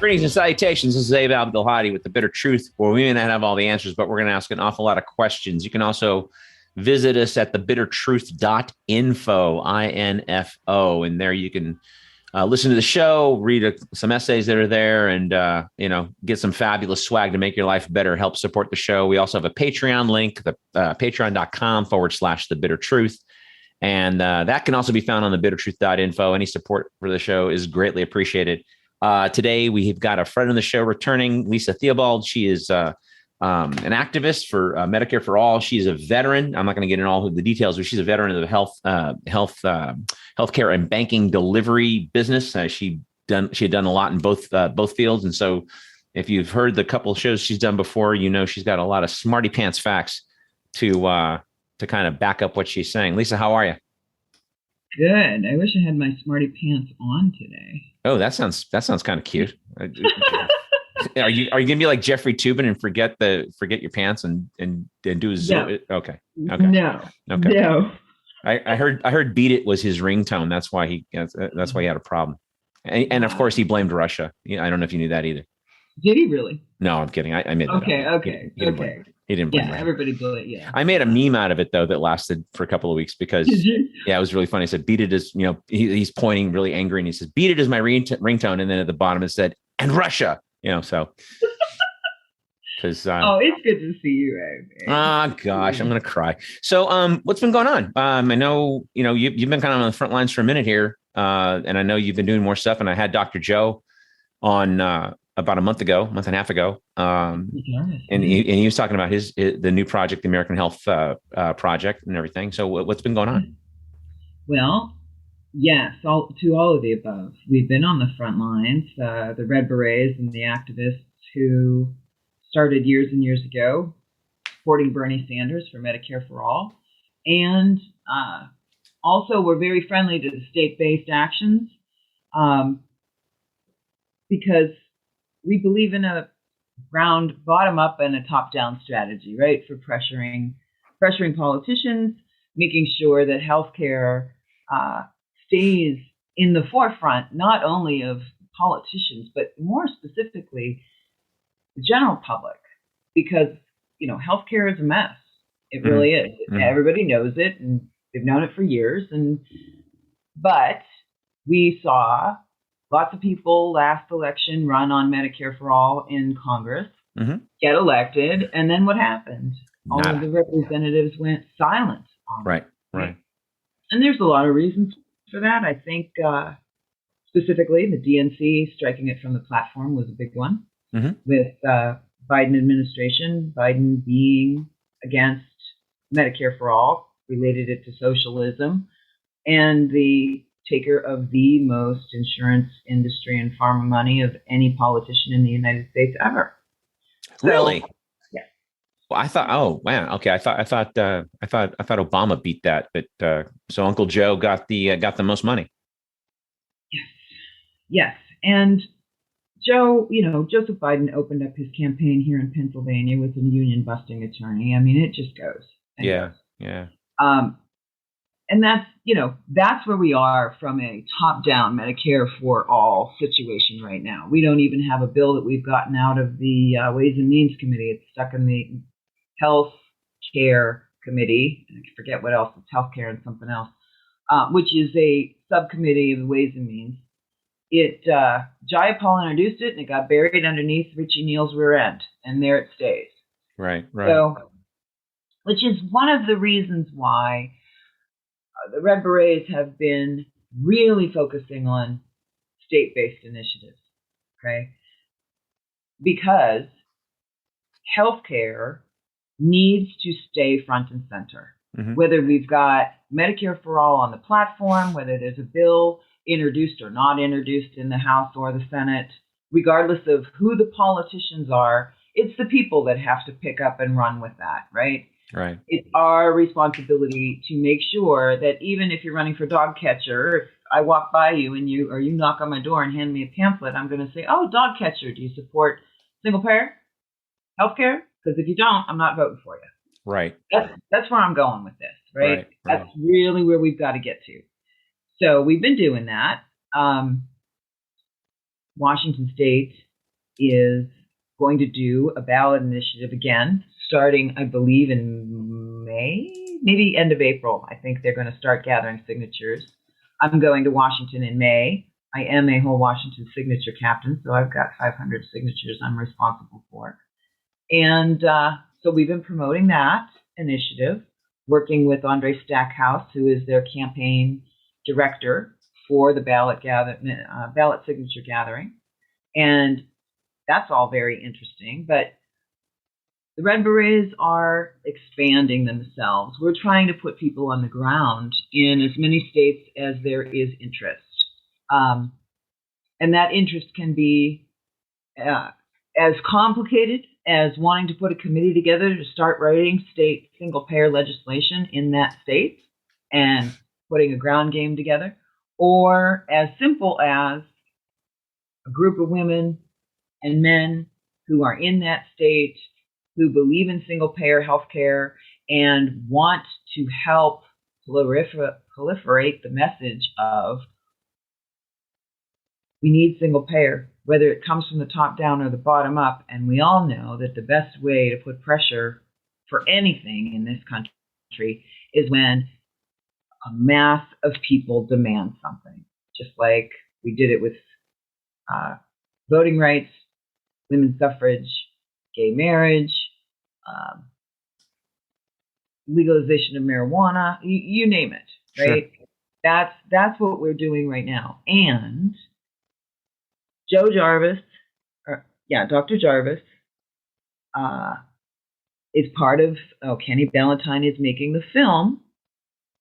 Greetings and salutations. This is Abdelhadi with The Bitter Truth, where we may not have all the answers, but we're going to ask an awful lot of questions. You can also visit us at thebittertruth.info, I-N-F-O, and there you can listen to the show, read some essays that are there, and get some fabulous swag to make your life better, help support the show. We also have a Patreon link, patreon.com/thebittertruth. And that can also be found on thebittertruth.info. Any support for the show is greatly appreciated. Today, we've got a friend on the show returning, Lisa Theobald. She is an activist for Medicare for All. She's a veteran. I'm not going to get into all of the details, but she's a veteran of the healthcare and banking delivery business. She had done a lot in both fields. And so if you've heard the couple of shows she's done before, you know she's got a lot of smarty pants facts to kind of back up what she's saying. Lisa, how are you? Good. I wish I had my smarty pants on today. Oh, that sounds kind of cute. Are you gonna be like Jeffrey Toobin and forget your pants and do a Zoom? No. Okay. No. I heard "Beat It" was his ringtone. That's why he had a problem. And of course he blamed Russia. I don't know if you knew that either. Did he really? No, I'm kidding. I made that up. Okay. He didn't blame Russia. Everybody blew it. Yeah. I made a meme out of it though that lasted for a couple of weeks because yeah, it was really funny. He said, "Beat it" is, he's pointing really angry and he says, "Beat it" is my ringtone, and then at the bottom it said, "and Russia." So. Because it's good to see you, Ray. Gosh, I'm gonna cry. So what's been going on? I know you've been kind of on the front lines for a minute here, and I know you've been doing more stuff. And I had Dr. Joe on about a month and a half ago, and he was talking about the new project, the American Health Project, and everything. So what's been going on? Well, yes, all of the above. We've been on the front lines, the Red Berets and the activists who started years and years ago supporting Bernie Sanders for Medicare for All. And also we're very friendly to the state-based actions because we believe in a bottom-up and a top-down strategy, right, for pressuring politicians, making sure that healthcare stays in the forefront, not only of politicians, but more specifically the general public, because healthcare is a mess. It really is. Everybody knows it, and they've known it for years. But we saw lots of people last election run on Medicare for All in Congress, get elected, and then what happened? All of the representatives went silent on it. Right. And there's a lot of reasons for that. I think specifically the DNC striking it from the platform was a big one. With Biden administration, Biden being against Medicare for All, related it to socialism, and the taker of the most insurance industry and pharma money of any politician in the United States ever. Really? Yeah. Well, I thought, oh wow, okay. I thought Obama beat that, but so Uncle Joe got the most money. Yes, and Joe, Joseph Biden opened up his campaign here in Pennsylvania with a union-busting attorney. I mean, it just goes. Yeah. And that's where we are from a top-down Medicare for All situation right now. We don't even have a bill that we've gotten out of the Ways and Means Committee. It's stuck in the Health Care Committee. I forget what else. It's Healthcare and something else, which is a subcommittee of the Ways and Means. Jayapal introduced it, and it got buried underneath Richie Neal's rear end, and there it stays. Right. So, which is one of the reasons why the Red Berets have been really focusing on state-based initiatives, okay? Because healthcare needs to stay front and center. Whether we've got Medicare for All on the platform, whether there's a bill introduced or not introduced in the House or the Senate, regardless of who the politicians are, it's the people that have to pick up and run with that, right? Right. It's our responsibility to make sure that even if you're running for dog catcher, if I walk by you and you knock on my door and hand me a pamphlet, I'm going to say, "Oh, dog catcher, do you support single payer healthcare? Because if you don't, I'm not voting for you." Right. That's where I'm going with this, right? That's really where we've got to get to. So we've been doing that. Washington State is going to do a ballot initiative again, starting, I believe, in May, maybe end of April. I think they're going to start gathering signatures. I'm going to Washington in May. I am a whole Washington signature captain, so I've got 500 signatures I'm responsible for. And so we've been promoting that initiative, working with Andre Stackhouse, who is their campaign director for the ballot signature gathering. And that's all very interesting. But the Red Berets are expanding themselves. We're trying to put people on the ground in as many states as there is interest. And that interest can be as complicated as wanting to put a committee together to start writing state single-payer legislation in that state and putting a ground game together, or as simple as a group of women and men who are in that state who believe in single-payer healthcare and want to help proliferate the message of we need single-payer, whether it comes from the top down or the bottom up. And we all know that the best way to put pressure for anything in this country is when a mass of people demand something, just like we did it with voting rights, women's suffrage, gay marriage, legalization of marijuana, you name it, right? Sure. That's what we're doing right now. And Joe Jarvis, Dr. Jarvis, is part of, Kenny Ballantyne is making the film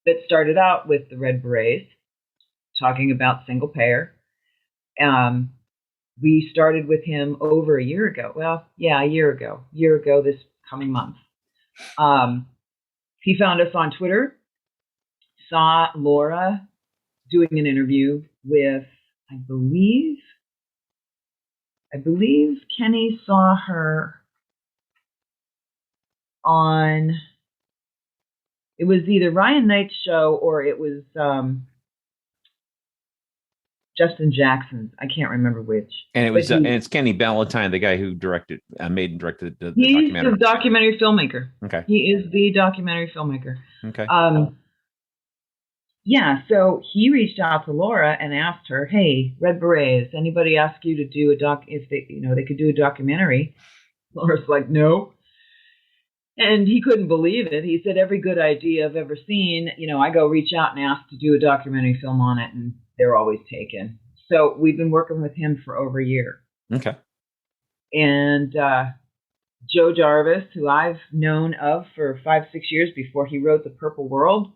that started out with the Red Berets, talking about single payer. We started with him over a year ago. Well, yeah, a year ago this coming month. He found us on Twitter, saw Laura doing an interview with, I believe Kenny saw her on, it was either Ryan Knight's show or it was Justin Jackson's. I can't remember which. And it was, and it's Kenny Ballantyne, the guy who made and directed the he's documentary. He's the documentary filmmaker. Okay. He is the documentary filmmaker. Okay. Yeah, so he reached out to Laura and asked her, "Hey, Red Berets, anybody ask you to do a if they could do a documentary?" Laura's like, "No." And he couldn't believe it. He said, "Every good idea I've ever seen, I go reach out and ask to do a documentary film on it, and they're always taken." So we've been working with him for over a year. Okay. And Joe Jarvis, who I've known of for 5-6 years before he wrote The Purple World,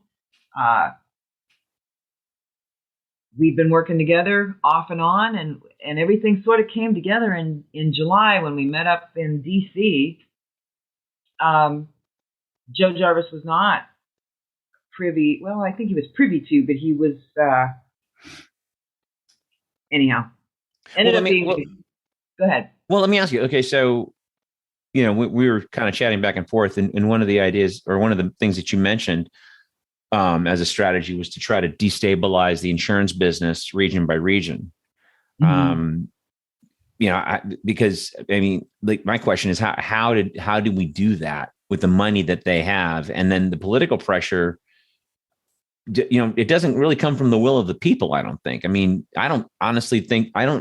we've been working together off and on, and everything sort of came together in July when we met up in D.C. Joe Jarvis was not privy. Well, I think he was privy to, but he was anyhow. Go ahead. Well, let me ask you. Okay, so we were kind of chatting back and forth, and one of the ideas, or one of the things that you mentioned as a strategy, was to try to destabilize the insurance business region by region. Mm-hmm. Because my question is how did we do that with the money that they have, and then the political pressure? It doesn't really come from the will of the people. I don't think. I don't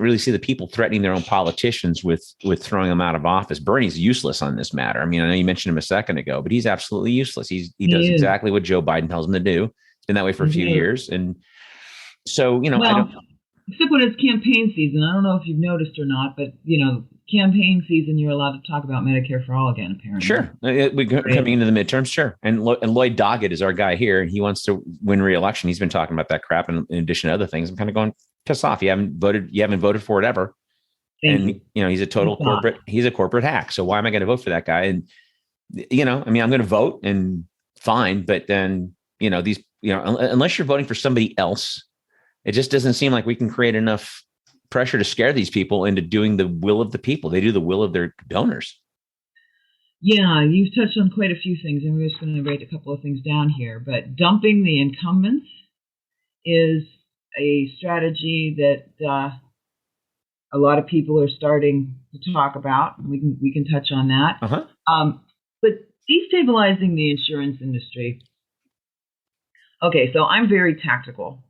really see the people threatening their own politicians with throwing them out of office. Bernie's useless on this matter. I know you mentioned him a second ago, but he's absolutely useless. He does exactly what Joe Biden tells him to do. It's been that way for a few years, and so except when it's campaign season. I don't know if you've noticed or not, but campaign season, you're allowed to talk about Medicare for all again, apparently. Sure. We're coming into the midterms, sure. And Lloyd Doggett is our guy here, and he wants to win re-election. He's been talking about that crap in addition to other things. I'm kind of going, piss off. You haven't voted for it ever. He's a total corporate hack. So why am I going to vote for that guy? And, I'm going to vote and fine. But then, unless you're voting for somebody else, it just doesn't seem like we can create enough pressure to scare these people into doing the will of the people. They do the will of their donors. Yeah, you've touched on quite a few things, and we're just going to write a couple of things down here. But dumping the incumbents is a strategy that a lot of people are starting to talk about. We can touch on that. But destabilizing the insurance industry. Okay, so I'm very tactical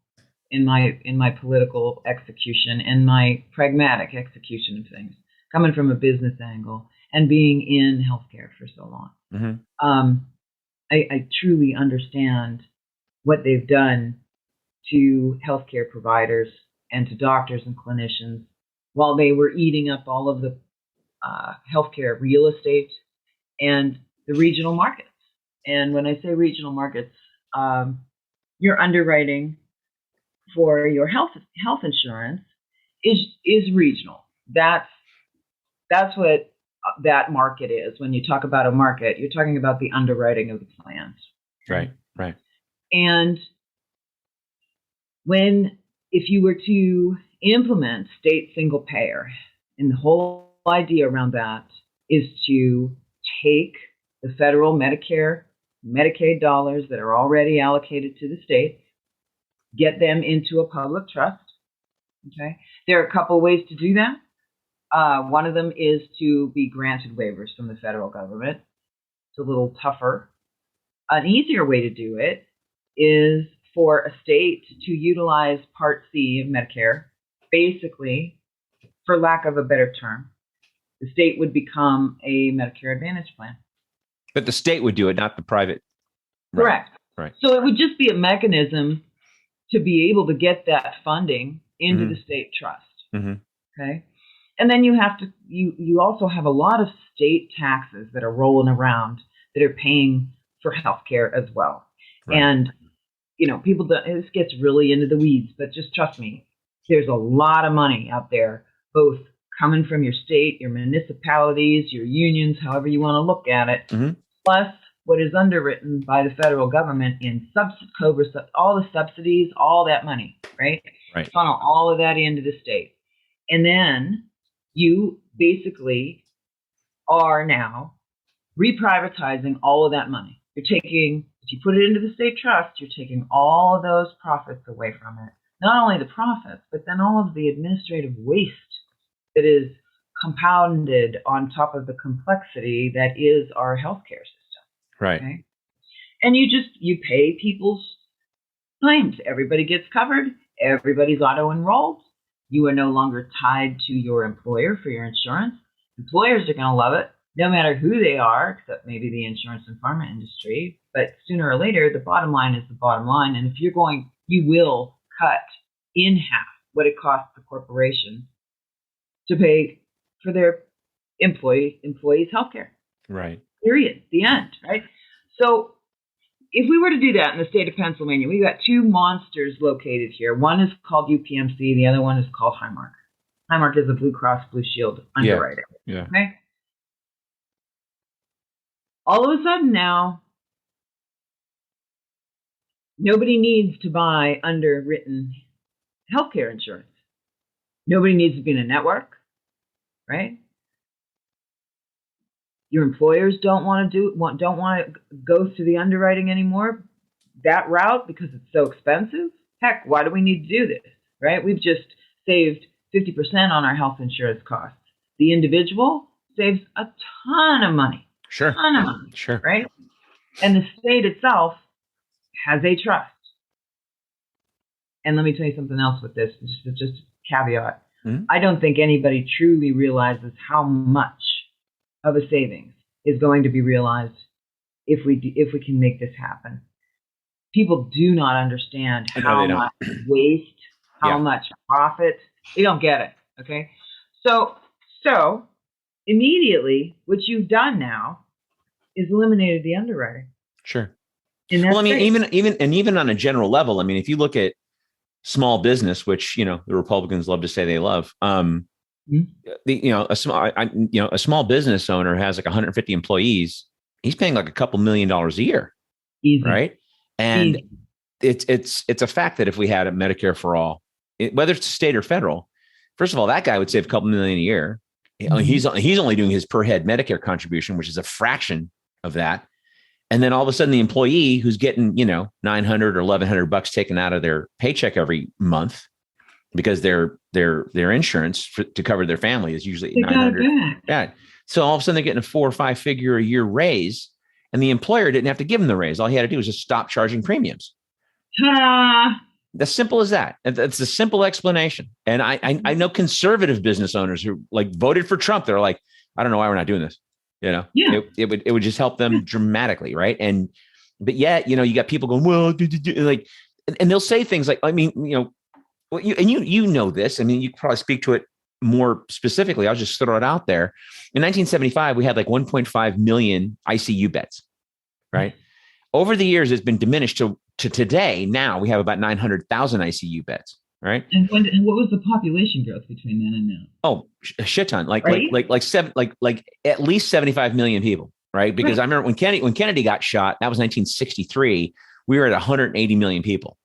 in my political execution and my pragmatic execution of things, coming from a business angle and being in healthcare for so long. I truly understand what they've done to healthcare providers and to doctors and clinicians while they were eating up all of the healthcare real estate and the regional markets. And when I say regional markets, your underwriting for your health insurance is regional. That's what that market is. When you talk about a market, you're talking about the underwriting of the plans. Right. And if you were to implement state single payer, and the whole idea around that is to take the federal Medicare, Medicaid dollars that are already allocated to the states, get them into a public trust. Okay, there are a couple ways to do that. One of them is to be granted waivers from the federal government. It's a little tougher. An easier way to do it is for a state to utilize Part C of Medicare. Basically, for lack of a better term, the state would become a Medicare Advantage plan. But the state would do it, not the private. Correct. Right. So it would just be a mechanism to be able to get that funding into the state trust. Okay. And then you also have a lot of state taxes that are rolling around that are paying for healthcare as well. Right. And, people this gets really into the weeds, but just trust me, there's a lot of money out there, both coming from your state, your municipalities, your unions, however you want to look at it, plus what is underwritten by the federal government in COBRA, all the subsidies, all that money, right? Funnel all of that into the state. And then you basically are now reprivatizing all of that money. If you put it into the state trust, you're taking all of those profits away from it. Not only the profits, but then all of the administrative waste that is compounded on top of the complexity that is our healthcare system. Right. Okay? And you pay people's claims. Everybody gets covered. Everybody's auto-enrolled. You are no longer tied to your employer for your insurance. Employers are going to love it, no matter who they are, except maybe the insurance and pharma industry. But sooner or later, the bottom line is the bottom line. And if you will cut in half what it costs the corporation to pay for their employees' healthcare. Right. Period. The end. Right. So if we were to do that in the state of Pennsylvania, we've got two monsters located here. One is called UPMC. The other one is called Highmark. Highmark is a Blue Cross Blue Shield underwriter. Yeah. Okay. All of a sudden now, nobody needs to buy underwritten healthcare insurance. Nobody needs to be in a network, right? Your employers don't want to go through the underwriting anymore, that route, because it's so expensive. Heck, why do we need to do this, right? We've just saved 50% on our health insurance costs. The individual saves a ton of money. Sure. Ton of money. Sure. Right? And the state itself has a trust. And let me tell you something else with this, just a caveat. I don't think anybody truly realizes how much of a savings is going to be realized if we can make this happen. People do not understand how much waste, how much profit. They don't get it. Okay, so immediately what you've done now is eliminated the underwriting. Sure. Well, I mean, even on a general level, I mean, if you look at small business, which the Republicans love to say they love, a small business owner has like 150 employees. He's paying like a couple $1 million a year. Easy. Right. And it's a fact that if we had a Medicare for all, whether it's state or federal, first of all, that guy would save a couple $1 million a year. He's only doing his per head Medicare contribution, which is a fraction of that. And then all of a sudden the employee who's getting, $900 or $1,100 taken out of their paycheck every month, because their insurance to cover their family is usually They got it 900. back. Yeah. So all of a sudden they're getting a 4 or 5 figure a year raise, and the employer didn't have to give them the raise. All he had to do was just stop charging premiums. Ta-da! As simple as that. That's a simple explanation. And I know conservative business owners who like voted for Trump. They're like, I don't know why we're not doing this. You know, Yeah. it would just help them dramatically, right? But yet, you know, you got people going, well, like, and they'll say things like, I mean, you know, well, you know this. I mean, you probably speak to it more specifically. I'll just throw it out there. In 1975, we had like 1.5 million ICU beds, right? Over the years, it's been diminished to today. Now we have about 900,000 ICU beds, right? And what was the population growth between then and now? Oh, a shit ton, like at least 75 million people, right? Because I remember when Kennedy got shot, that was 1963. We were at 180 million people,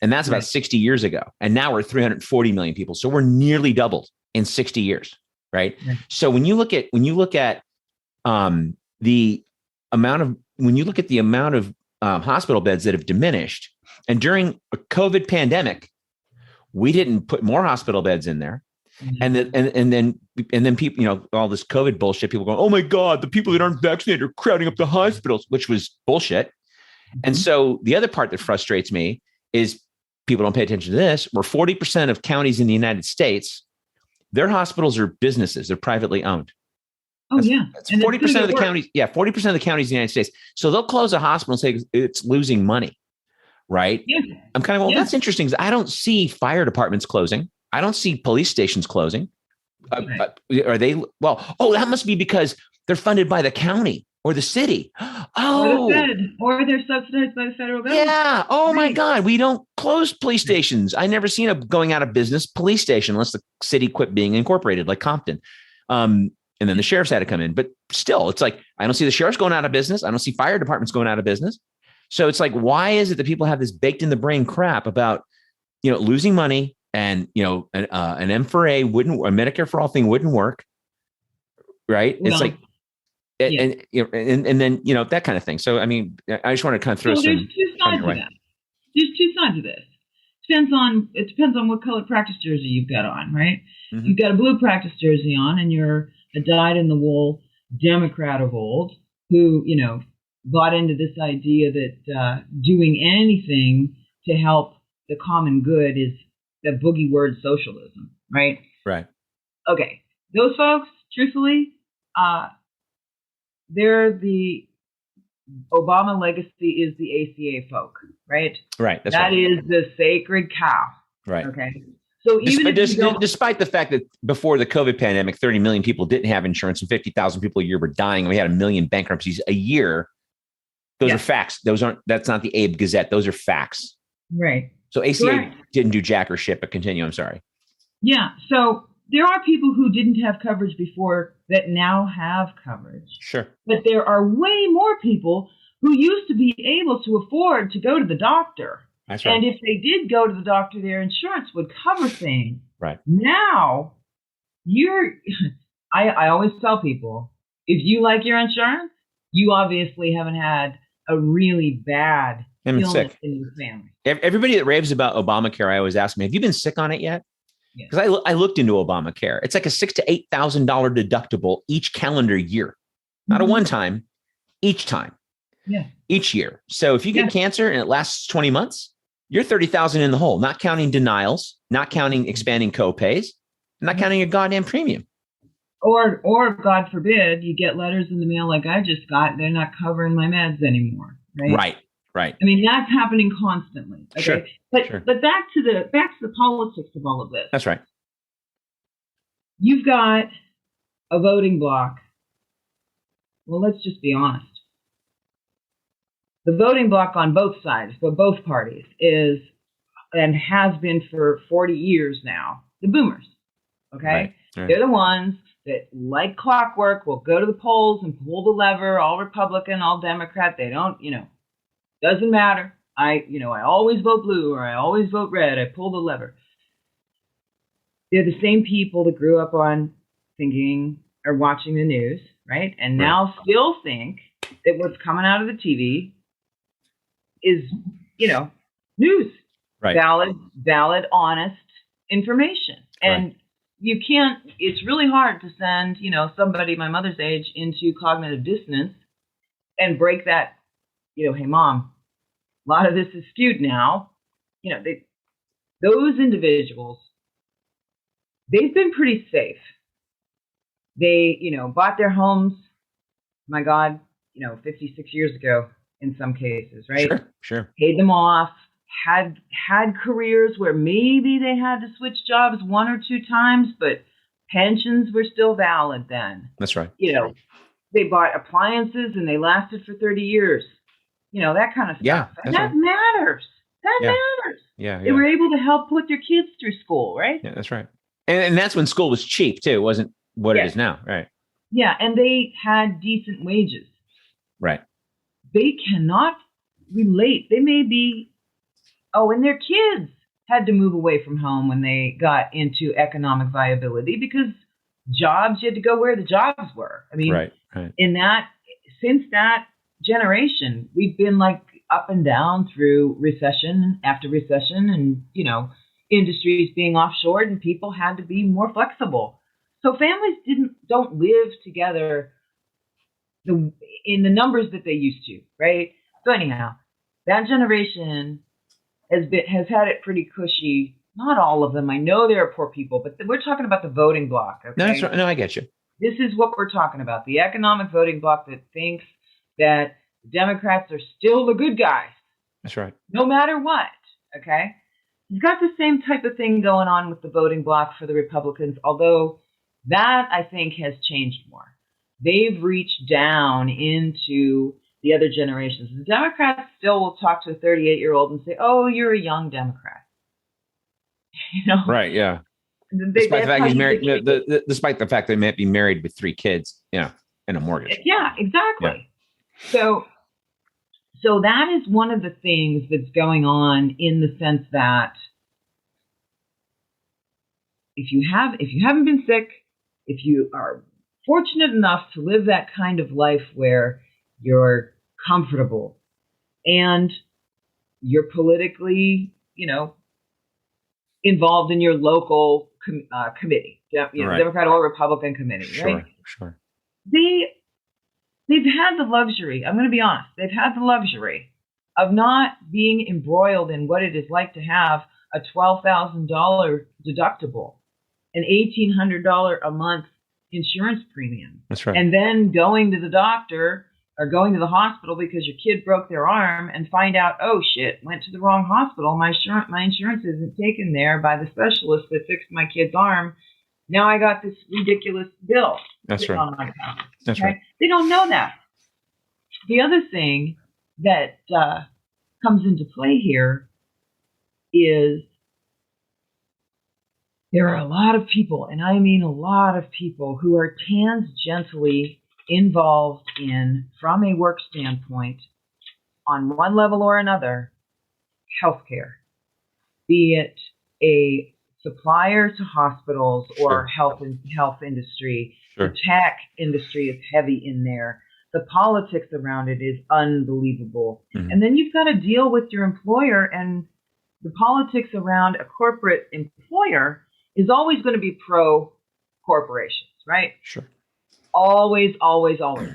and that's about 60 years ago. And now we're 340 million people, so we're nearly doubled in 60 years, right? So when you look at the amount of hospital beds that have diminished, and during a COVID pandemic, we didn't put more hospital beds in there. And then people, you know, all this COVID bullshit, people going, oh my God, the people that aren't vaccinated are crowding up the hospitals, which was bullshit. And so the other part that frustrates me is people don't pay attention to this, where 40% of counties in the United States, their hospitals are businesses. They're privately owned. Oh, yeah. That's 40% of the counties. Yeah. 40% of the counties in the United States. So they'll close a hospital and say it's losing money. Right. Yeah. I'm kind of, that's interesting. I don't see fire departments closing. I don't see police stations closing. Are they? Well, that must be because they're funded by the county or the city. Oh, or they're subsidized by the federal government. Yeah. Oh my God. We don't close police stations. I never seen a going out of business police station unless the city quit being incorporated, like Compton. And then the sheriffs had to come in. But still, it's like, I don't see the sheriffs going out of business. I don't see fire departments going out of business. So it's like, why is it that people have this baked in the brain crap about, you know, losing money and, you know, an M4A wouldn't, a Medicare for all thing wouldn't work. Right. It's like, and then, you know, that kind of thing. So, I mean, I just want to kind of throw some. There's two sides of that. There's two sides of this. It depends on what colored practice jersey you've got on, right? Mm-hmm. You've got a blue practice jersey on and you're a dyed-in-the-wool Democrat of old who, you know, bought into this idea that doing anything to help the common good is the boogie word socialism, right? Right. Okay. Those folks, truthfully, they're the Obama legacy is the ACA folk, right? Right. That is the sacred cow. Right. Okay. So even despite the fact that before the COVID pandemic, 30 million people didn't have insurance and 50,000 people a year were dying, and we had 1 million bankruptcies a year. Those are facts. That's not the Abe Gazette. Those are facts. Right. So ACA didn't do jack or shit, but continue. I'm sorry. Yeah. So there are people who didn't have coverage before that now have coverage. Sure. But there are way more people who used to be able to afford to go to the doctor. That's right. And if they did go to the doctor, their insurance would cover things. Right. Now, I always tell people, if you like your insurance, you obviously haven't had a really bad illness in your family. Everybody that raves about Obamacare, I always ask me, have you been sick on it yet? Because I looked into Obamacare. It's like a $6,000 to $8,000 deductible each calendar year. Not a one time, each time. Yeah. Each year. So if you get cancer and it lasts 20 months, you're 30,000 in the hole, not counting denials, not counting expanding copays, not counting your goddamn premium. Or God forbid, you get letters in the mail like I just got, they're not covering my meds anymore. Right. Right. I mean, that's happening constantly. Okay? Sure. But back to the politics of all of this. That's right. You've got a voting bloc. Well, let's just be honest. The voting bloc on both sides, but both parties, is and has been for 40 years now, the boomers. Okay? Right. They're the ones that, like clockwork, will go to the polls and pull the lever, all Republican, all Democrat. They don't, doesn't matter. I always vote blue or I always vote red. I pull the lever. They're the same people that grew up on thinking or watching the news, right? And now still think that what's coming out of the TV is, news. Right. Valid, honest, information. And you can't, it's really hard to send, somebody my mother's age into cognitive dissonance and break that, hey, mom, a lot of this is skewed now. Those individuals, they've been pretty safe. They, bought their homes, my God, 56 years ago in some cases, right? Sure. Paid them off, had careers where maybe they had to switch jobs 1 or 2 times, but pensions were still valid then. That's right. They bought appliances and they lasted for 30 years. That kind of stuff. Yeah, and that matters. That matters. Yeah. They were able to help put their kids through school, right? Yeah, that's right. And that's when school was cheap too. It wasn't what it is now, right? Yeah, and they had decent wages. Right. They cannot relate. They may be, and their kids had to move away from home when they got into economic viability because jobs, you had to go where the jobs were. I mean, right. Since that generation, we've been like up and down through recession after recession and, industries being offshored and people had to be more flexible. So families don't live together in the numbers that they used to, right? So anyhow, that generation has had it pretty cushy. Not all of them. I know there are poor people, but we're talking about the voting bloc. Okay? No, that's right. No, I get you. This is what we're talking about. The economic voting bloc that thinks that Democrats are still the good guys. That's right. No matter what. Okay. You've got the same type of thing going on with the voting bloc for the Republicans, although that I think has changed more. They've reached down into the other generations. The Democrats still will talk to a 38-year-old and say, "Oh, you're a young Democrat." Right. Yeah. Despite the fact he's married, despite the fact they might be married with 3 kids, and a mortgage. Yeah, exactly. Yeah. So that is one of the things that's going on in the sense that if you haven't been sick, if you are fortunate enough to live that kind of life where you're comfortable and you're politically, involved in your local committee, Democrat or Republican committee, right? Sure. They've had the luxury, I'm going to be honest, they've had the luxury of not being embroiled in what it is like to have a $12,000 deductible, an $1,800 a month insurance premium. That's right. And then going to the doctor or going to the hospital because your kid broke their arm and find out, oh shit, went to the wrong hospital. My insurance isn't taken there by the specialist that fixed my kid's arm. Now I got this ridiculous bill. That's right. On my account. That's right. They don't know that. The other thing that comes into play here is there are a lot of people, and I mean a lot of people, who are tangentially involved in, from a work standpoint, on one level or another, healthcare, be it a supplier to hospitals or health industry. Sure. The tech industry is heavy in there. The politics around it is unbelievable. Mm-hmm. And then you've got to deal with your employer, and the politics around a corporate employer is always going to be pro corporations, right? Sure. Always, always, always.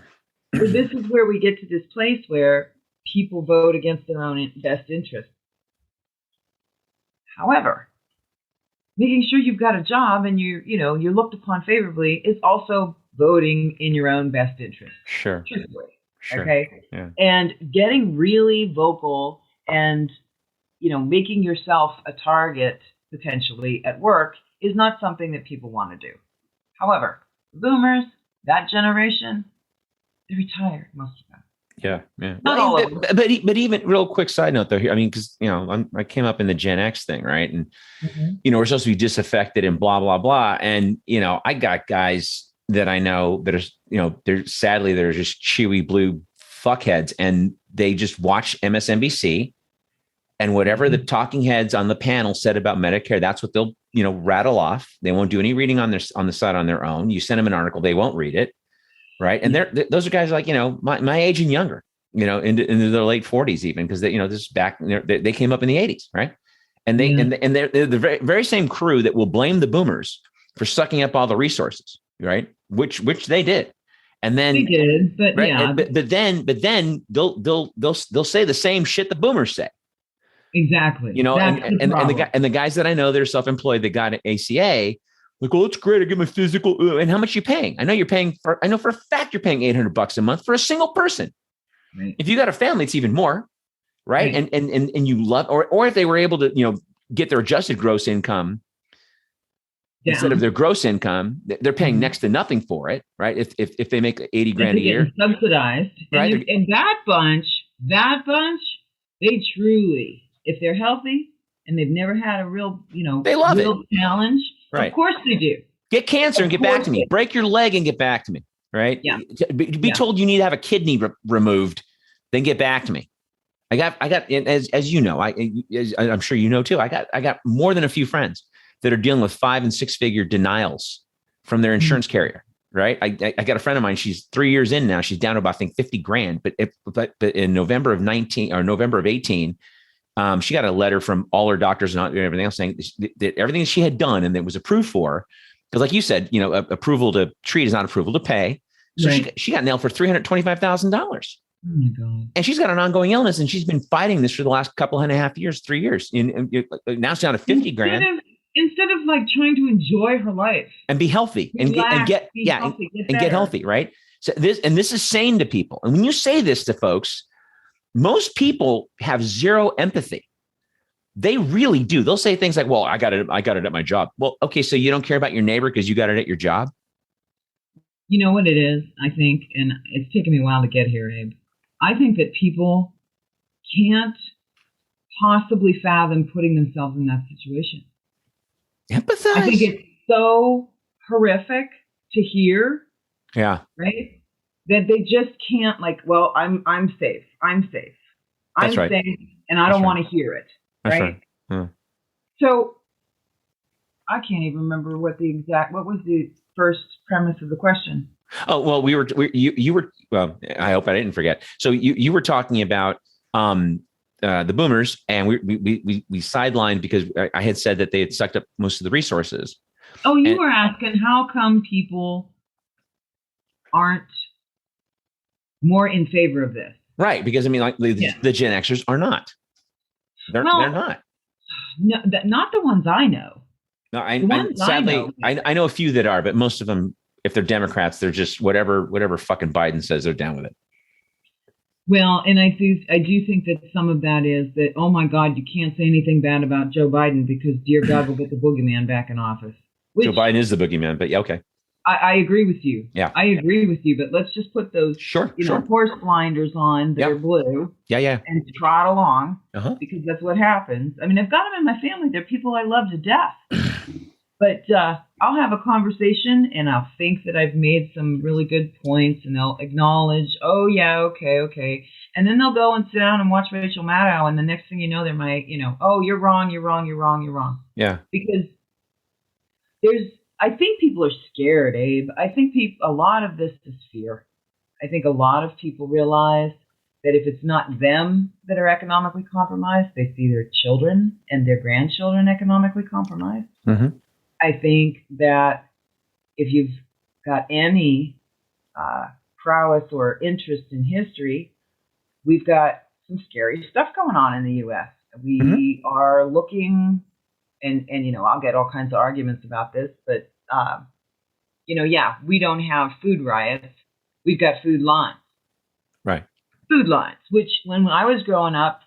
So this is where we get to this place where people vote against their own best interest. However, making sure you've got a job and you're looked upon favorably is also voting in your own best interest. Sure. Truthfully. Sure. Okay. Yeah. And getting really vocal and, making yourself a target potentially at work is not something that people want to do. However, boomers, that generation, they're retired, most of them. Yeah. Not all of them. But even real quick side note though, I mean, because I came up in the Gen X thing, right? And we're supposed to be disaffected and blah blah blah. And I got guys that I know that are they're just chewy blue fuckheads, and they just watch MSNBC, and whatever the talking heads on the panel said about Medicare, that's what they'll rattle off. They won't do any reading on the side on their own. You send them an article, they won't read it. Right. And those are guys like, my age and younger, into their late 40s, even, because this is back, they came up in the 80s. Right. And they're the very same crew that will blame the boomers for sucking up all the resources, right? Which they did. And then they did, but right? yeah. But then they'll say the same shit the boomers say. Exactly. You know, and the guys that I know that are self-employed that got an ACA, like, well, it's great. I get my physical. And how much are you paying? I know for a fact you're paying $800 a month for a single person. Right. If you got a family, it's even more. Right. And you love, or if they were able to, get their adjusted gross income instead of their gross income, they're paying next to nothing for it. Right. If they make 80 grand a year, subsidized. Right. And that bunch, they truly, if they're healthy and they've never had a real, they love real challenge. Right. Of course they do. Get cancer and get back to me. Break your leg and get back to me. Right. Yeah. Be told you need to have a kidney removed, then get back to me. I got, as you know, I'm sure you know too. I got more than a few friends that are dealing with 5- and 6-figure denials from their insurance carrier. Right. I got a friend of mine. She's 3 years in now. She's down to about, I think, 50 grand. But in November of 19 or November of 18, she got a letter from all her doctors and everything else saying that everything she had done and that was approved for, because like you said, approval to treat is not approval to pay. So she got nailed for $325,000. Oh my God. And she's got an ongoing illness, and she's been fighting this for the last couple and a half years, 3 years. And now it's down to 50 grand. Instead of like trying to enjoy her life and be healthy and get healthy, right? So this is sane to people. And when you say this to folks, most people have zero empathy. They really do. They'll say things like, "Well, I got it at my job." Well, okay, so you don't care about your neighbor because you got it at your job? You know what it is, I think, and it's taken me a while to get here, Abe. I think that people can't possibly fathom putting themselves in that situation. Empathize. I think it's so horrific to hear. Yeah. Right? That they just can't, like, well, I'm safe. I'm safe. I'm right. safe, and I don't want to hear it. That's right? Yeah. So I can't even remember what was the first premise of the question. Oh, well, you were, well, I hope I didn't forget. So you were talking about the boomers, and we sidelined because I had said that they had sucked up most of the resources. Oh, you were asking how come people aren't more in favor of this? Right. Because I mean, like the Gen Xers are not. They're not. No, not the ones I know. No, sadly, I know a few that are, but most of them, if they're Democrats, they're just whatever fucking Biden says, they're down with it. Well, and I do think that some of that is that, oh my God, you can't say anything bad about Joe Biden because, dear God, we'll get the boogeyman back in office. Joe Biden is the boogeyman, but yeah, okay. I agree with you. Yeah, I agree with you. But let's just put those horse blinders on that are blue. Yeah. And trot along because that's what happens. I mean, I've got them in my family. They're people I love to death. But I'll have a conversation and I'll think that I've made some really good points and they'll acknowledge, oh, yeah, okay. And then they'll go and sit down and watch Rachel Maddow. And the next thing you know, they're oh, you're wrong. Yeah. Because I think people are scared, Abe. I think a lot of this is fear. I think a lot of people realize that if it's not them that are economically compromised, they see their children and their grandchildren economically compromised. Mm-hmm. I think that if you've got any prowess or interest in history, we've got some scary stuff going on in the U.S. We are looking, and I'll get all kinds of arguments about this, but we don't have food riots. We've got food lines. Right. Food lines, which when I was growing up,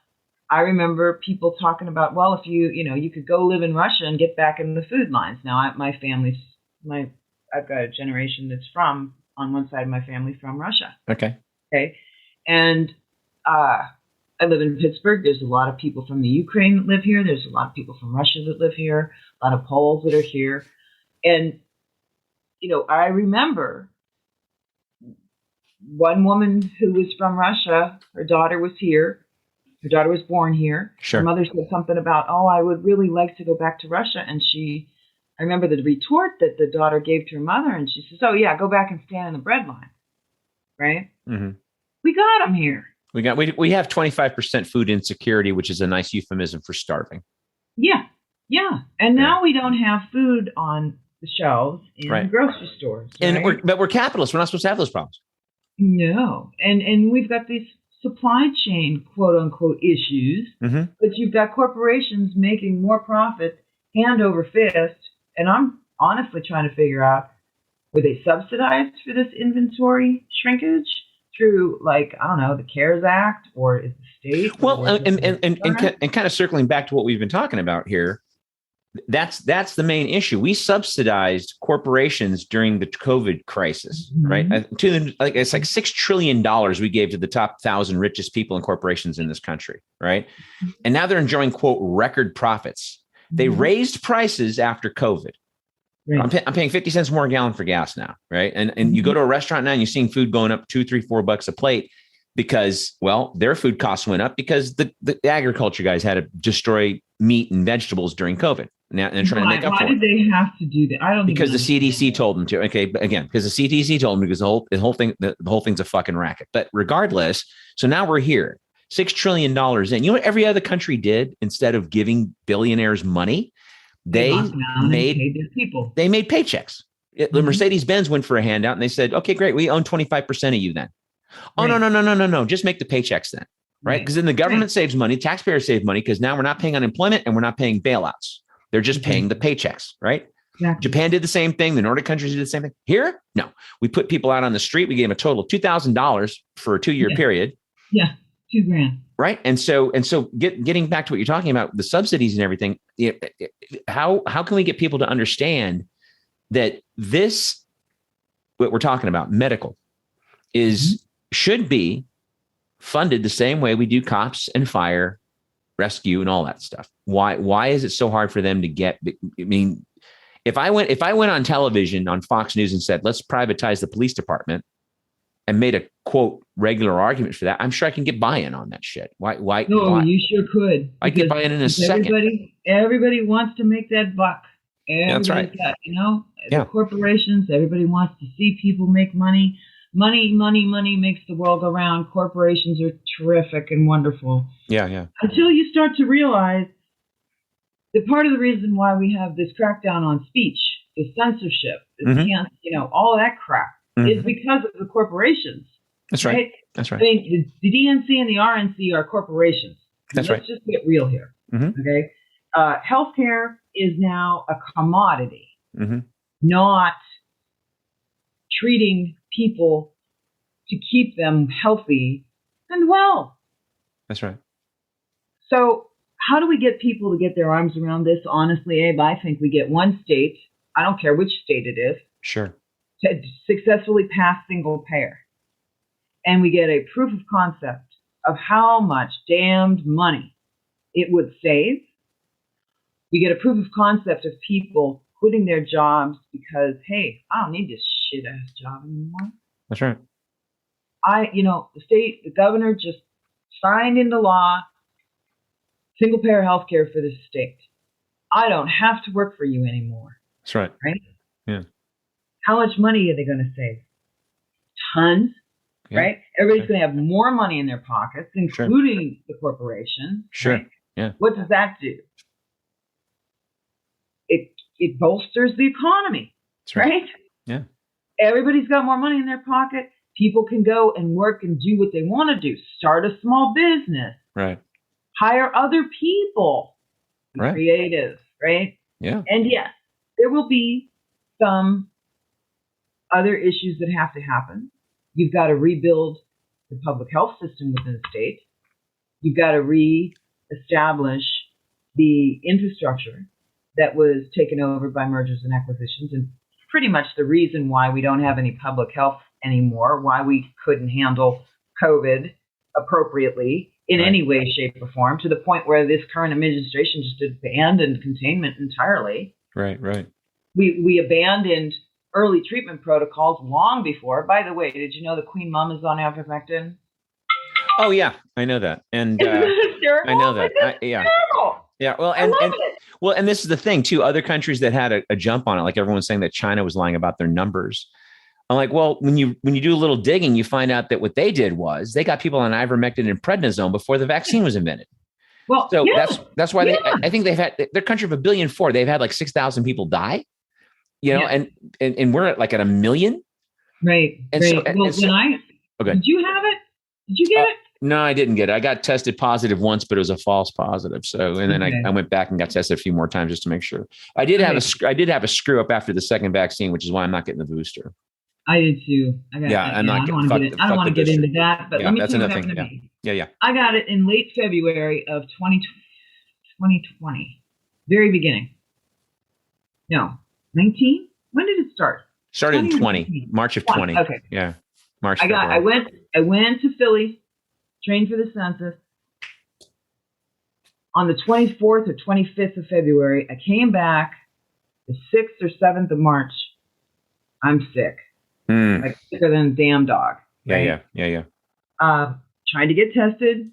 I remember people talking about, well, if you could go live in Russia and get back in the food lines. Now, I've got a generation that's on one side of my family from Russia. Okay. And I live in Pittsburgh. There's a lot of people from the Ukraine that live here. There's a lot of people from Russia that live here, a lot of Poles that are here. And, I remember one woman who was from Russia, her daughter was here. Her daughter was born here. Sure. Her mother said something about, oh, I would really like to go back to Russia. And I remember the retort that the daughter gave to her mother. And she says, oh, yeah, go back and stand in the bread line. Right? Mm-hmm. We got them here. We have 25% food insecurity, which is a nice euphemism for starving. Yeah. Yeah. And now we don't have food on the shelves in the grocery stores. Right? And we're capitalists. We're not supposed to have those problems. No. And we've got these supply chain quote unquote issues, but you've got corporations making more profit hand over fist. And I'm honestly trying to figure out, were they subsidized for this inventory shrinkage through, like, I don't know, the CARES Act, or is the state? Well, and kind of circling back to what we've been talking about here, that's the main issue. We subsidized corporations during the COVID crisis, right? It's like $6 trillion we gave to the top 1,000 richest people and corporations in this country, right? And now they're enjoying, quote, record profits. They raised prices after COVID. Right. I'm paying 50 cents more a gallon for gas now, right? And you go to a restaurant now and you're seeing food going up $2, $3, $4 a plate because, well, their food costs went up because the agriculture guys had to destroy meat and vegetables during COVID. Now they're trying to make up for it. Why did they have to do that? I don't. Because the CDC told them to. Okay, but again, because the CDC told them, because the whole thing's a fucking racket. But regardless, so now we're here, $6 trillion in. You know what every other country did instead of giving billionaires money? They made paychecks. The Mercedes-Benz went for a handout and they said, okay, great. We own 25% of you then. Oh, no. Just make the paychecks then. Right. Because then the government saves money. Taxpayers save money because now we're not paying unemployment and we're not paying bailouts. They're just paying the paychecks. Right. Exactly. Japan did the same thing. The Nordic countries did the same thing. Here, no. We put people out on the street. We gave them a total of $2,000 for a 2-year period. Yeah. $2,000. Right. And so getting back to what you're talking about, the subsidies and everything, how can we get people to understand that this, what we're talking about, medical, should be funded the same way we do cops and fire, rescue, and all that stuff? Why is it so hard for them to get? I mean, if I went on television on Fox News and said, let's privatize the police department, and made a quote regular argument for that, I'm sure I can get buy-in on that shit. Why? No, you sure could. I get buy-in in a second. Everybody wants to make that buck. That's right. The corporations, everybody wants to see people make money. Money makes the world go round. Corporations are terrific and wonderful. Yeah. Until you start to realize that part of the reason why we have this crackdown on speech, this censorship, all of that crap, is because of the corporations. That's right. That's right. I mean, the DNC and the RNC are corporations. That's Let's just get real here. Okay. Healthcare is now a commodity, not treating people to keep them healthy and well. That's right. So how do we get people to get their arms around this? Honestly, Abe, I think we get one state, I don't care which state it is, sure, to successfully pass single payer. And we get a proof of concept of how much damned money it would save. We get a proof of concept of people quitting their jobs because, hey, I don't need this shit-ass job anymore. That's right. The governor just signed into law single-payer health care for the state. I don't have to work for you anymore. That's right. Right? Yeah. How much money are they going to save? Tons, right? Everybody's going to have more money in their pockets, including the corporation. Sure. Right? Yeah. What does that do? It bolsters the economy, right? Yeah. Everybody's got more money in their pocket. People can go and work and do what they want to do. Start a small business. Right. Hire other people. Right. Creative, right? Yeah. And yes, there will be some other issues that have to happen. You've got to rebuild the public health system within the state. You've got to reestablish the infrastructure that was taken over by mergers and acquisitions, and pretty much the reason why we don't have any public health anymore, why we couldn't handle COVID appropriately in any way, shape, or form, to the point where this current administration just abandoned containment entirely. Right. We abandoned early treatment protocols long before. By the way, did you know the Queen Mum is on ivermectin? Oh yeah, I know that, and I know that. Terrible. Yeah. Well, and this is the thing too. Other countries that had a jump on it, like everyone's saying that China was lying about their numbers. I'm like, well, when you do a little digging, you find out that what they did was they got people on ivermectin and prednisone before the vaccine was invented. Well, So yeah, that's why yeah. I think they've had their country of 1.4 billion. They've had like 6,000 people die, and we're at like at 1 million. Right. And Right. so, Well, and so okay. did you have it? Did you get it? No, I didn't get it. I got tested positive once, but it was a false positive. So, and then I went back and got tested a few more times just to make sure. I did have a screw up after the second vaccine, which is why I'm not getting the booster. I did too. I got. I'm not. I don't want to get into that, but let me that's tell you what another happened to thing. me. Yeah. I got it in late February of 2020, very beginning. No, 19. When did it start? Started in 20, March of 20. Okay. Yeah, March. I went to Philly, trained for the census. On the 24th or 25th of February, I came back the 6th or 7th of March. I'm sick. Like sicker than a damn dog. Right? Yeah. Tried to get tested.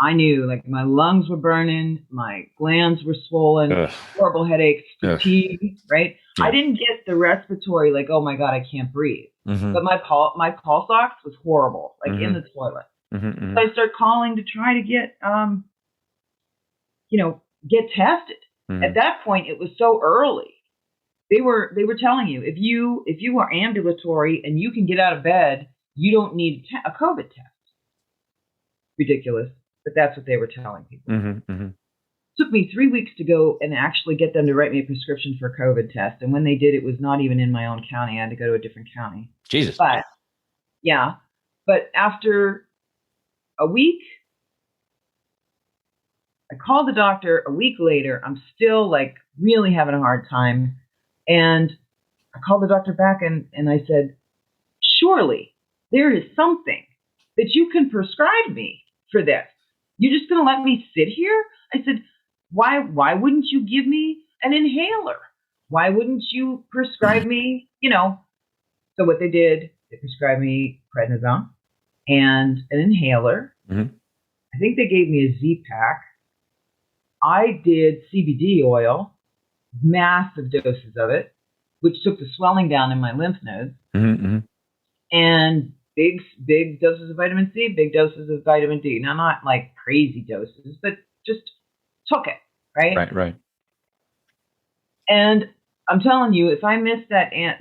I knew, like, my lungs were burning, my glands were swollen, horrible headaches, fatigue, right? Yeah. I didn't get the respiratory, like, oh my God, I can't breathe. But my pulse ox was horrible, like in the toilet. So I started calling to try to get, get tested. At that point, it was so early. They were telling you, if you are ambulatory and you can get out of bed, you don't need a COVID test. Ridiculous, but that's what they were telling people. Took me 3 weeks to go and actually get them to write me a prescription for a COVID test. And when they did, it was not even in my own county. I had to go to a different county. Jesus. But after a week, I called the doctor. A week later, I'm still like really having a hard time. And I called the doctor back and I said, surely there is something that you can prescribe me for this. You're just going to let me sit here? I said, why wouldn't you give me an inhaler? Why wouldn't you prescribe me, So what they did, they prescribed me prednisone and an inhaler. I think they gave me a Z-Pack. I did CBD oil, massive doses of it, which took the swelling down in my lymph nodes. And big doses of vitamin C, big doses of vitamin D. Now, not like crazy doses, but just took it, right? Right. And I'm telling you, if I miss that, and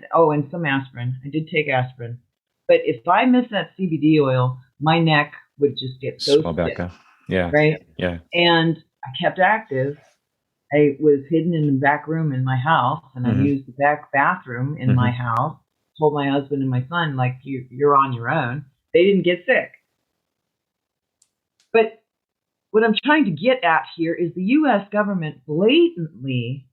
some aspirin. I did take aspirin. But if I miss that CBD oil, my neck would just get so swell back up. Yeah. Right? Yeah. And I kept active. I was hidden in the back room in my house, and I used the back bathroom in my house. Told my husband and my son, like, you're on your own. They didn't get sick. But what I'm trying to get at here is the U.S. government blatantly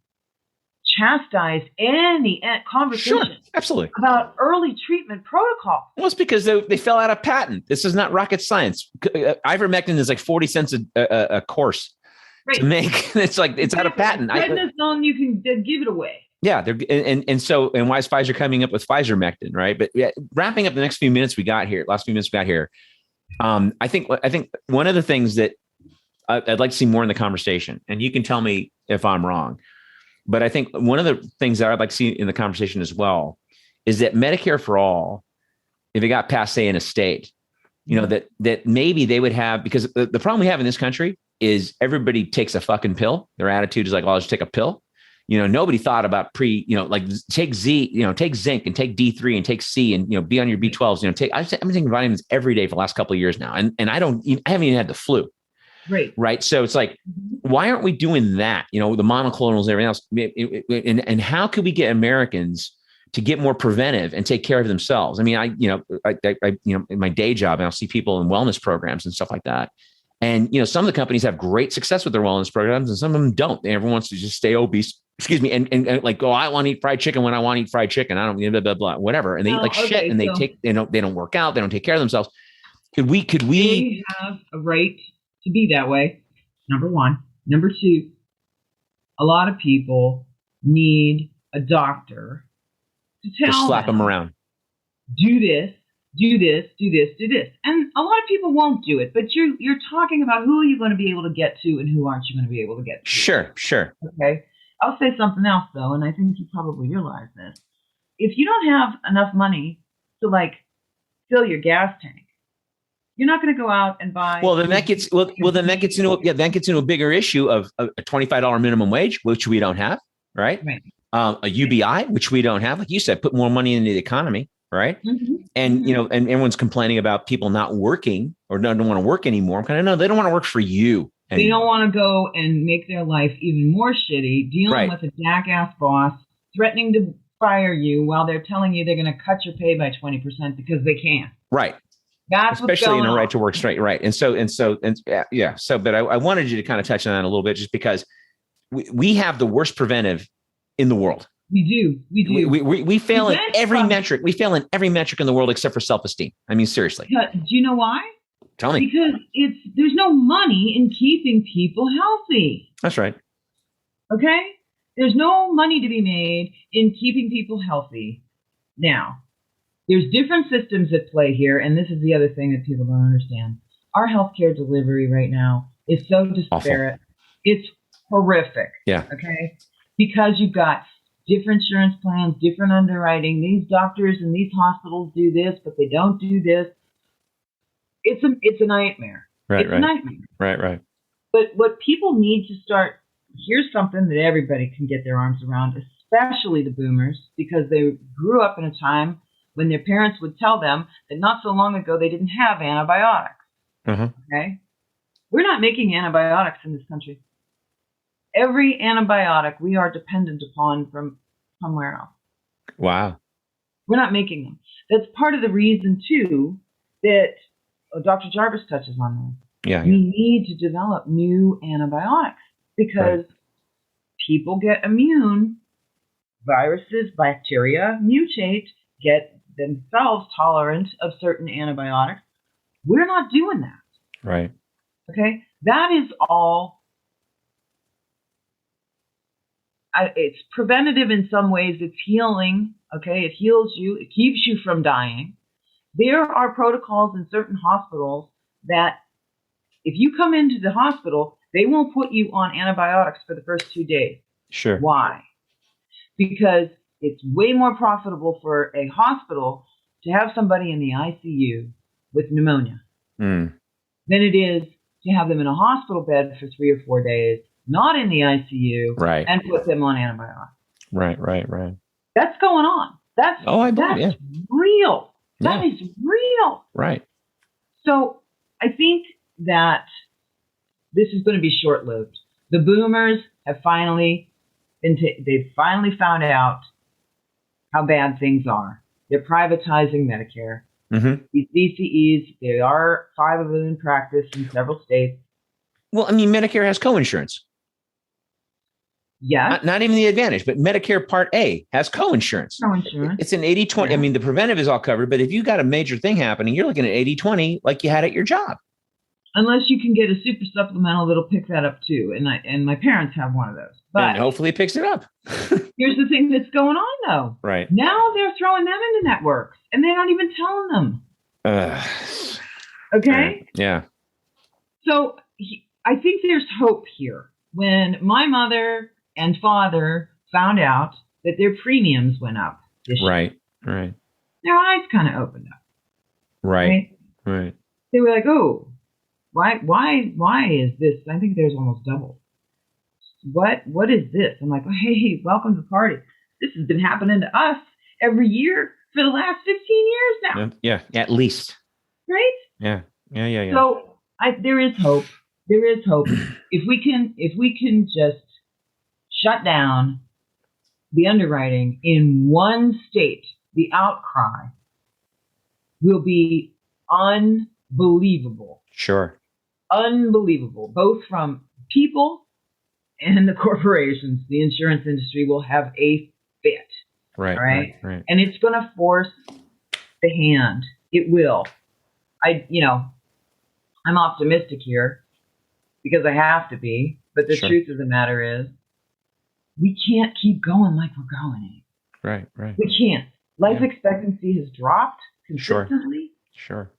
chastised any conversation absolutely about early treatment protocol. Well, it's because they fell out of patent. This is not rocket science. Ivermectin is like 40 cents a course to make. It's like it's out of patent. Prednisone, you can give it away. Yeah, so why is Pfizer coming up with Pfizer-mectin, right? But wrapping up the last few minutes we got here, I think one of the things that I'd like to see more in the conversation, and you can tell me if I'm wrong, but I think one of the things that I'd like to see in the conversation as well is that Medicare for all, if it got passed, say, in a state, that maybe they would have, because the problem we have in this country is everybody takes a fucking pill. Their attitude is like, well, I'll just take a pill. Nobody thought about take take zinc and take D3 and take C and, be on your B12s, I'm taking vitamins every day for the last couple of years now. And I haven't even had the flu. Right. So it's like, why aren't we doing that? The monoclonals and everything else. And how could we get Americans to get more preventive and take care of themselves? I mean, I in my day job, and I'll see people in wellness programs and stuff like that. And, some of the companies have great success with their wellness programs and some of them don't. Everyone wants to just stay obese, and like, oh, I want to eat fried chicken when I want to eat fried chicken. I don't, blah, blah, blah, whatever. And they eat like shit and they don't work out. They don't take care of themselves. Could we They have a right to be that way. Number one. Number two, a lot of people need a doctor to tell just slap them around. Do this. Do this, do this, do this. And a lot of people won't do it, but you're talking about who are you going to be able to get to and who aren't you going to be able to get to. Sure. Okay. I'll say something else, though, and I think you probably realize this. If you don't have enough money to, like, fill your gas tank, You're not going to go out and buy. Well, then that gets into a bigger issue of a $25 minimum wage, which we don't have, right? Right. A UBI, which we don't have, like you said, put more money into the economy, right? Mm-hmm. And and everyone's complaining about people not working or don't want to work anymore. I'm kind of no, they don't want to work for you. They don't want to go and make their life even more shitty, dealing with a jackass boss, threatening to fire you while they're telling you they're going to cut your pay by 20% because they can. Right. That's especially in a right to work straight. Right. So, but I wanted you to kind of touch on that a little bit, just because we have the worst preventive in the world. We do. We fail in every metric. We fail in every metric in the world except for self-esteem. I mean, seriously. Do you know why? Tell me. Because there's no money in keeping people healthy. That's right. Okay? There's no money to be made in keeping people healthy. Now, there's different systems at play here, and this is the other thing that people don't understand. Our healthcare delivery right now is so disparate. Awful. It's horrific. Yeah. Okay? Because you've got different insurance plans, different underwriting. These doctors and these hospitals do this, but they don't do this. It's a nightmare. Right, it's a nightmare. Right. But what people need to start, here's something that everybody can get their arms around, especially the boomers, because they grew up in a time when their parents would tell them that not so long ago they didn't have antibiotics. Okay? We're not making antibiotics in this country. Every antibiotic we are dependent upon from somewhere else. Wow. We're not making them. That's part of the reason, too, that Dr. Jarvis touches on this. Yeah. We need to develop new antibiotics because people get immune. Viruses, bacteria mutate, get themselves tolerant of certain antibiotics. We're not doing that. Right. Okay? That is all. It's preventative in some ways. It's healing. Okay? It heals you. It keeps you from dying. There are protocols in certain hospitals that if you come into the hospital, they won't put you on antibiotics for the first 2 days. Sure. Why? Because it's way more profitable for a hospital to have somebody in the ICU with pneumonia than it is to have them in a hospital bed for 3 or 4 days, not in the ICU, and put them on antibiotics. Right. That's going on. That's real. That is real. Right. So I think that this is going to be short-lived. The boomers have finally they've finally found out how bad things are. They're privatizing Medicare. These DCEs, there are 5 of them in practice in several states. Well, I mean, Medicare has co-insurance. Yeah. Not even the Advantage, but Medicare Part A has co-insurance. It's an 80-20. I mean, the preventive is all covered, but if you got a major thing happening, you're looking at 80-20 like you had at your job. Unless you can get a super supplemental that'll pick that up too. And my parents have one of those. But and hopefully it picks it up. Here's the thing that's going on though. Right. Now they're throwing them into networks and they're not even telling them. Okay? Yeah. So I think there's hope here. When my mother and father found out that their premiums went up this year. Right. Their eyes kind of opened up. Right. They were like, oh, why is this? I think there's almost double. What is this? I'm like, oh, hey, welcome to the party. This has been happening to us every year for the last 15 years now. Yeah, at least. Right? Yeah. So there is hope. There is hope. If we can just shut down the underwriting in one state, the outcry will be unbelievable. Sure. Unbelievable, both from people and the corporations. The insurance industry will have a fit. Right. And it's going to force the hand. It will. I'm optimistic here because I have to be. But the truth of the matter is, we can't keep going like we're going. Right. We can't. Life expectancy has dropped consistently. Sure.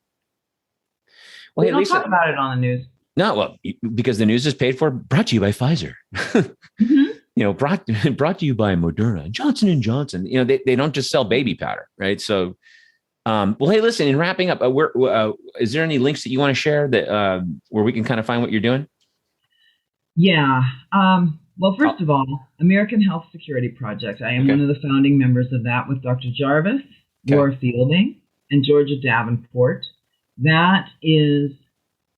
Well, we don't talk about it on the news. No, well, because the news is brought to you by Pfizer. Brought to you by Moderna, Johnson & Johnson. They don't just sell baby powder, right? So Well, hey, listen, in wrapping up, is there any links that you want to share that where we can kind of find what you're doing? Yeah. Well, first of all, American Health Security Project. I am one of the founding members of that with Dr. Jarvis, Laura Fielding, and Georgia Davenport. That is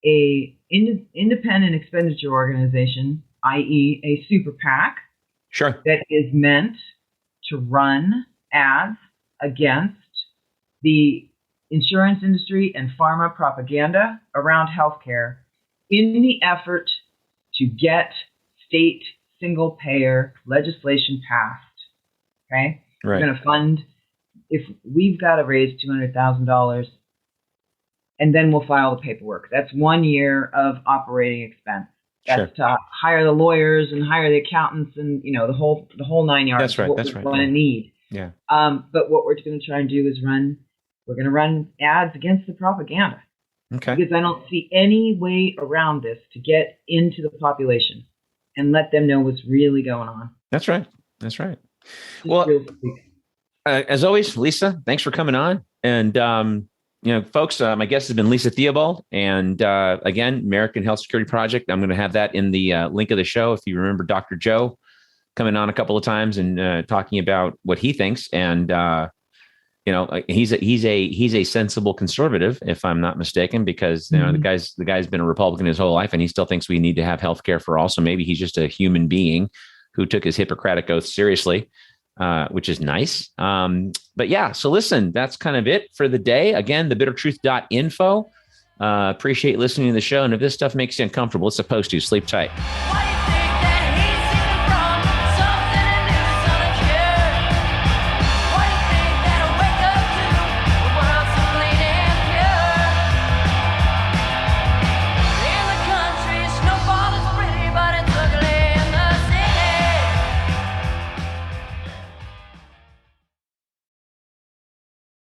a independent expenditure organization, i.e. a super PAC. Sure. That is meant to run ads against the insurance industry and pharma propaganda around healthcare in the effort to get state single payer legislation passed. Okay? Right. We're going to fund, if we've got to raise $200,000, and then we'll file the paperwork. That's 1 year of operating expense. That's to hire the lawyers and hire the accountants and, you know, the whole 9 yards. That's right. What That's we're right. going to need. Yeah. But what we're going to try and do is we're going to run ads against the propaganda. Okay. Because I don't see any way around this to get into the population and let them know what's really going on. That's right. That's right. Just well, real quick. As always, Lisa, thanks for coming on. And, you know, folks, my guest has been Lisa Theobald. And again, American Health Security Project. I'm going to have that in the link of the show. If you remember Dr. Joe coming on a couple of times and talking about what he thinks. And, you know, he's a sensible conservative, if I'm not mistaken, because, you know, the guy's been a Republican his whole life and he still thinks we need to have healthcare for all. So maybe he's just a human being who took his Hippocratic oath seriously. Which is nice. But yeah, so listen, that's kind of it for the day. Again, thebittertruth.info. Appreciate listening to the show. And if this stuff makes you uncomfortable, it's supposed to. Sleep tight.